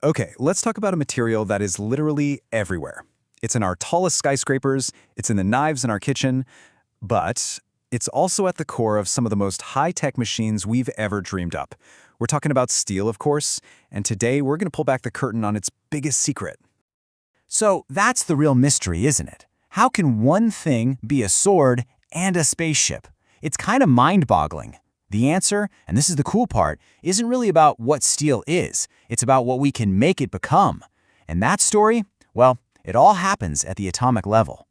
Okay, let's talk about a material that is literally everywhere. It's in our tallest skyscrapers, it's in the knives in our kitchen, but it's also at the core of some of the most high-tech machines we've ever dreamed up. We're talking about steel, of course, and today we're going to pull back the curtain on its biggest secret. So that's the real mystery, isn't it? How can one thing be a sword and a spaceship? It's kind of mind-boggling. The answer, and this is the cool part, isn't really about what steel is. It's about what we can make it become. And that story, well, it all happens at the atomic level.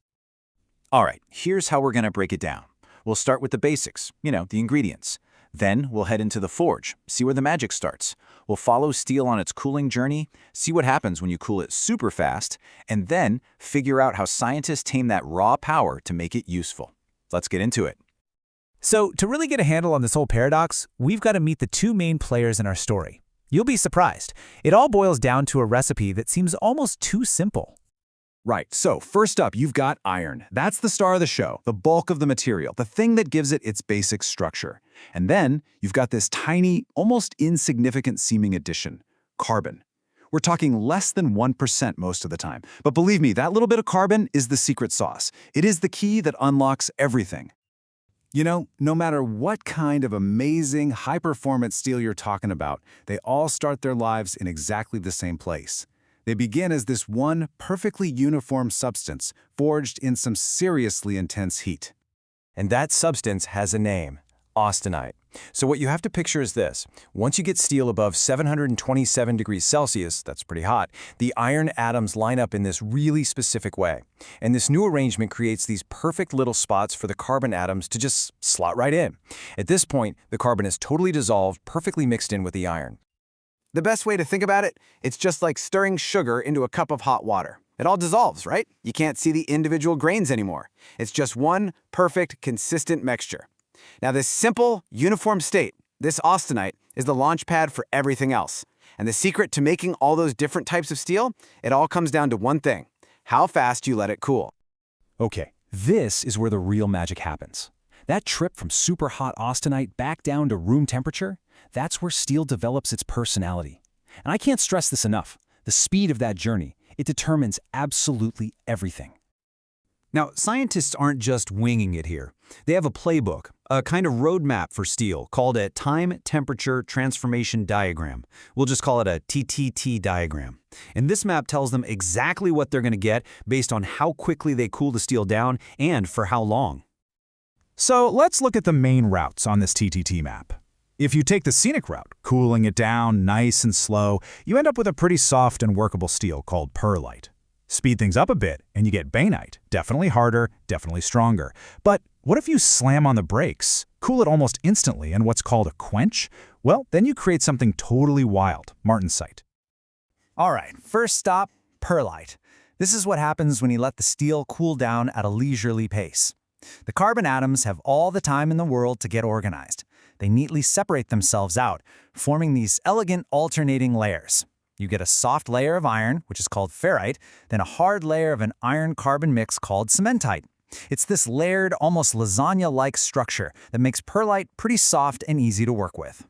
All right, here's how we're going to break it down. We'll start with the basics, the ingredients. Then we'll head into the forge, see where the magic starts. We'll follow steel on its cooling journey, see what happens when you cool it super fast, and then figure out how scientists tame that raw power to make it useful. Let's get into it. So, to really get a handle on this whole paradox, we've got to meet the two main players in our story. You'll be surprised. It all boils down to a recipe that seems almost too simple. Right, so first up, you've got iron. That's the star of the show, the bulk of the material, the thing that gives it its basic structure. And then you've got this tiny, almost insignificant seeming addition, carbon. We're talking less than 1% most of the time. But believe me, that little bit of carbon is the secret sauce. It is the key that unlocks everything. You know, no matter what kind of amazing, high-performance steel you're talking about, they all start their lives in exactly the same place. They begin as this one perfectly uniform substance, forged in some seriously intense heat. And that substance has a name, austenite. So what you have to picture is this. Once you get steel above 727 degrees Celsius, that's pretty hot, the iron atoms line up in this really specific way. And this new arrangement creates these perfect little spots for the carbon atoms to just slot right in. At this point, the carbon is totally dissolved, perfectly mixed in with the iron. The best way to think about it, it's just like stirring sugar into a cup of hot water. It all dissolves, right? You can't see the individual grains anymore. It's just one perfect, consistent mixture. Now, this simple, uniform state, this austenite, is the launch pad for everything else. And the secret to making all those different types of steel, it all comes down to one thing: how fast you let it cool. Okay, this is where the real magic happens. That trip from super hot austenite back down to room temperature, that's where steel develops its personality. And I can't stress this enough. The speed of that journey, it determines absolutely everything. Now, scientists aren't just winging it here. They have a playbook, a kind of roadmap for steel called a time-temperature transformation diagram. We'll just call it a TTT diagram. And this map tells them exactly what they're going to get based on how quickly they cool the steel down and for how long. So let's look at the main routes on this TTT map. If you take the scenic route, cooling it down nice and slow, you end up with a pretty soft and workable steel called pearlite. Speed things up a bit, and you get bainite, definitely harder, definitely stronger. But what if you slam on the brakes, cool it almost instantly in what's called a quench? Well, then you create something totally wild, martensite. All right, first stop, pearlite. This is what happens when you let the steel cool down at a leisurely pace. The carbon atoms have all the time in the world to get organized. They neatly separate themselves out, forming these elegant alternating layers. You get a soft layer of iron, which is called ferrite, then a hard layer of an iron-carbon mix called cementite. It's this layered, almost lasagna-like structure that makes pearlite pretty soft and easy to work with.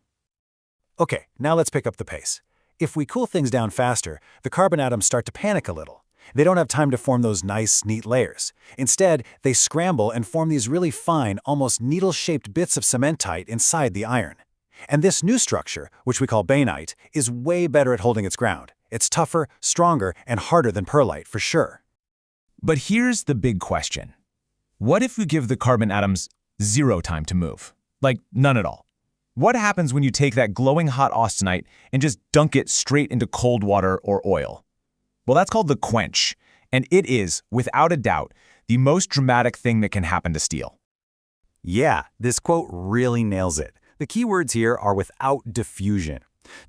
Okay, now let's pick up the pace. If we cool things down faster, the carbon atoms start to panic a little. They don't have time to form those nice, neat layers. Instead, they scramble and form these really fine, almost needle-shaped bits of cementite inside the iron. And this new structure, which we call bainite, is way better at holding its ground. It's tougher, stronger, and harder than pearlite, for sure. But here's the big question. What if we give the carbon atoms zero time to move? Like, none at all. What happens when you take that glowing hot austenite and just dunk it straight into cold water or oil? Well, that's called the quench, and it is, without a doubt, the most dramatic thing that can happen to steel. Yeah, this quote really nails it. The key words here are without diffusion.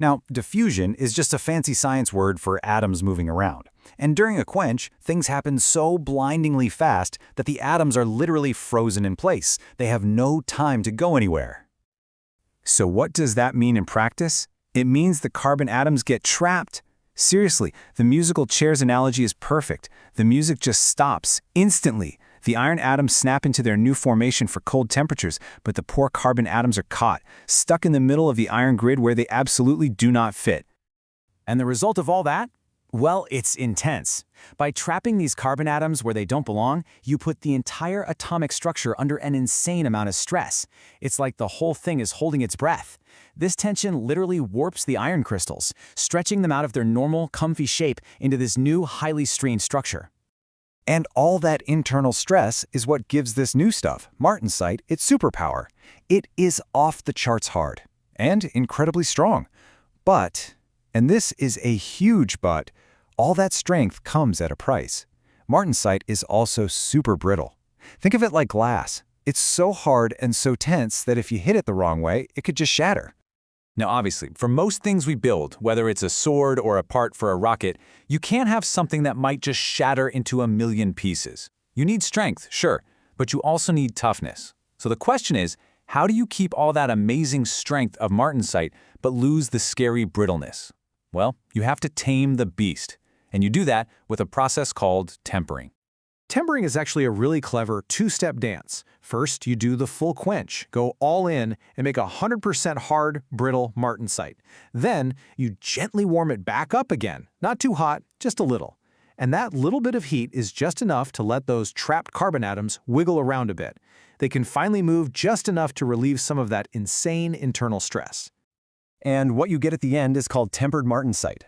Now, diffusion is just a fancy science word for atoms moving around. And during a quench, things happen so blindingly fast that the atoms are literally frozen in place. They have no time to go anywhere. So what does that mean in practice? It means the carbon atoms get trapped. Seriously, the musical chairs analogy is perfect. The music just stops instantly. The iron atoms snap into their new formation for cold temperatures, but the poor carbon atoms are caught, stuck in the middle of the iron grid where they absolutely do not fit. And the result of all that? Well, it's intense. By trapping these carbon atoms where they don't belong, you put the entire atomic structure under an insane amount of stress. It's like the whole thing is holding its breath. This tension literally warps the iron crystals, stretching them out of their normal, comfy shape into this new, highly strained structure. And all that internal stress is what gives this new stuff, martensite, its superpower. It is off the charts hard and incredibly strong. But, and this is a huge but, all that strength comes at a price. Martensite is also super brittle. Think of it like glass. It's so hard and so tense that if you hit it the wrong way, it could just shatter. Now, obviously, for most things we build, whether it's a sword or a part for a rocket, you can't have something that might just shatter into a million pieces. You need strength, sure, but you also need toughness. So the question is, how do you keep all that amazing strength of martensite but lose the scary brittleness? Well, you have to tame the beast, and you do that with a process called tempering. Tempering is actually a really clever two-step dance. First, you do the full quench, go all in, and make 100% hard, brittle martensite. Then, you gently warm it back up again, not too hot, just a little. And that little bit of heat is just enough to let those trapped carbon atoms wiggle around a bit. They can finally move just enough to relieve some of that insane internal stress. And what you get at the end is called tempered martensite.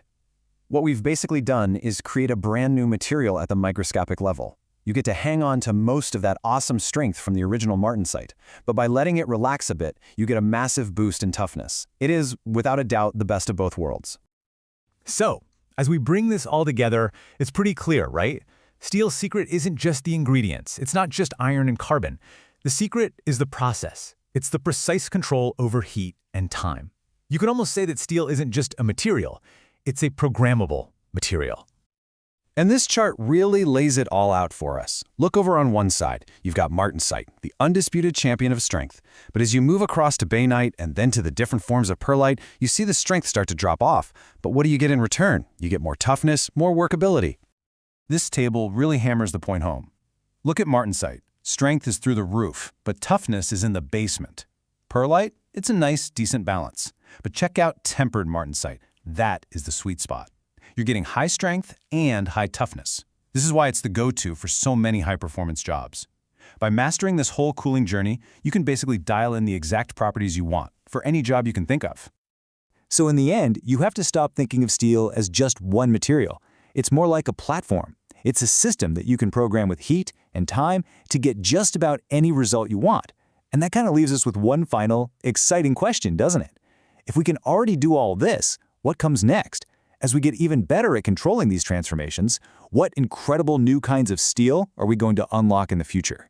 What we've basically done is create a brand new material at the microscopic level. You get to hang on to most of that awesome strength from the original martensite, but by letting it relax a bit, you get a massive boost in toughness. It is, without a doubt, the best of both worlds. So, as we bring this all together, it's pretty clear, right? Steel's secret isn't just the ingredients. It's not just iron and carbon. The secret is the process. It's the precise control over heat and time. You could almost say that steel isn't just a material. It's a programmable material. And this chart really lays it all out for us. Look over on one side. You've got martensite, the undisputed champion of strength. But as you move across to bainite and then to the different forms of pearlite, you see the strength start to drop off. But what do you get in return? You get more toughness, more workability. This table really hammers the point home. Look at martensite. Strength is through the roof, but toughness is in the basement. Pearlite, it's a nice, decent balance. But check out tempered martensite. That is the sweet spot. You're getting high strength and high toughness. This is why it's the go-to for so many high-performance jobs. By mastering this whole cooling journey, you can basically dial in the exact properties you want for any job you can think of. So in the end, you have to stop thinking of steel as just one material. It's more like a platform. It's a system that you can program with heat and time to get just about any result you want. And that kind of leaves us with one final, exciting question, doesn't it? If we can already do all this, what comes next? As we get even better at controlling these transformations, what incredible new kinds of steel are we going to unlock in the future?